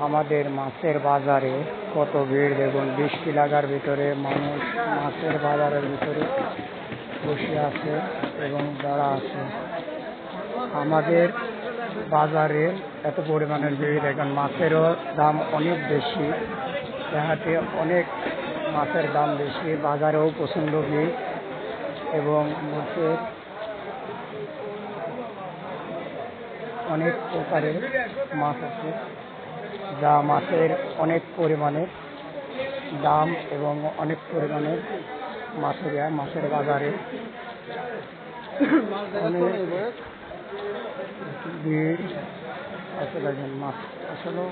আমাদের মাছের বাজারে কত ভিড় দেখুন। বৃষ্টি লাগার ভিতরে মানুষ মাছের বাজারের ভিতরে বসে আছে এবং দাঁড়া আছে। আমাদের বাজারে এত পরিমাণের ভিড় দেখুন। মাছেরও দাম অনেক বেশি, হাটে অনেক মাছের দাম বেশি, বাজারেও প্রচণ্ড ভিড় এবং মাছের অনেক প্রকারের মাছ আছে, যা মাছের অনেক পরিমাণের দাম এবং অনেক পরিমাণের মাছের বাজারে অনেক ভিড় আছে। দেখেন মাছ আসলে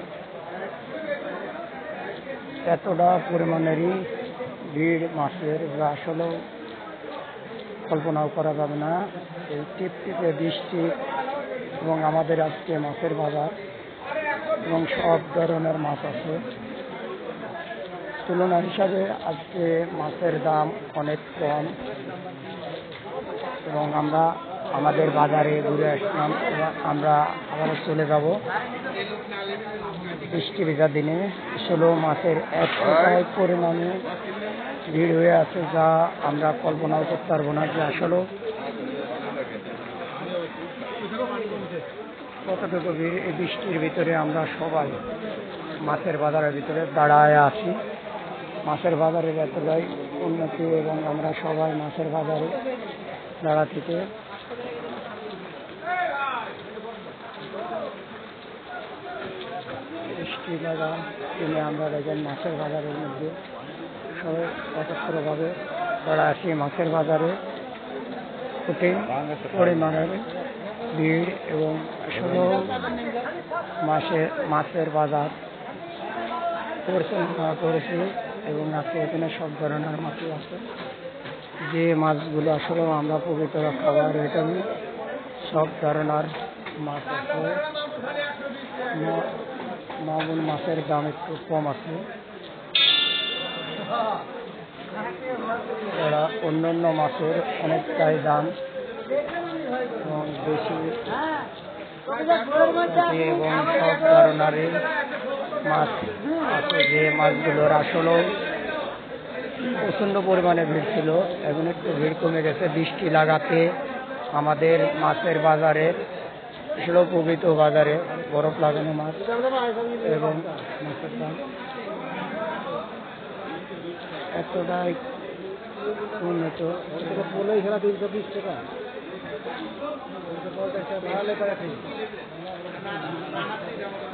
এতটা পরিমাণেরই ভিড় মাছের, যা আসলেও কল্পনাও করা যাবে না। এই টিপটিপে বৃষ্টি এবং আমাদের আজকে মাছের বাজার এবং সব ধরনের মাছ আছে। তুলনা হিসাবে আজকে মাছের দাম অনেক কম এবং আমরা আমাদের বাজারে ঘুরে আসলাম। আমরা আবার চলে যাব বৃষ্টি ভেজা দিনে। আসলে মাছের এতটাই পরিমাণে ভিড় হয়ে আছে, যা আমরা কল্পনাও করতে পারবো না যে আসলে কতটুকু ভিড়। এই বৃষ্টির ভিতরে আমরা সবাই মাছের বাজারের ভিতরে দাঁড়ায় আছি। মাছের বাজারের এতটাই উন্নতি এবং আমরা সবাই মাছের বাজারে দাঁড়া থেকে বৃষ্টি লাগা দিনে আমরা দেখেন মাছের বাজারের মধ্যে সবাই একত্রভাবে দাঁড়া আছি। মাছের বাজারে কঠিন পরিমাণের ভিড় এবং আসলেও মাছের বাজার করেছি এবং আজকে এখানে সব ধরনের মাছই আছে। যে মাছগুলো আসলেও আমরা পবিত্র খাবার, এখানে সব ধরনের মাছ আছে। মাগুর মাছের দাম একটু কম আছে, এরা অন্যান্য মাছের অনেকটাই দাম এবং বেশি এবং সব ধরনের মাছ আছে। যে মাছগুলোর আসলেও প্রচণ্ড পরিমাণে ভিড় ছিল, এখন একটু ভিড় কমে গেছে বৃষ্টি লাগাতে। আমাদের মাছের বাজারে আসলেও পবিত্র বাজারে বরফ লাগানো মাছ এবং মাছের দাম এতটাই উন্নত।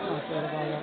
মাছের বাজার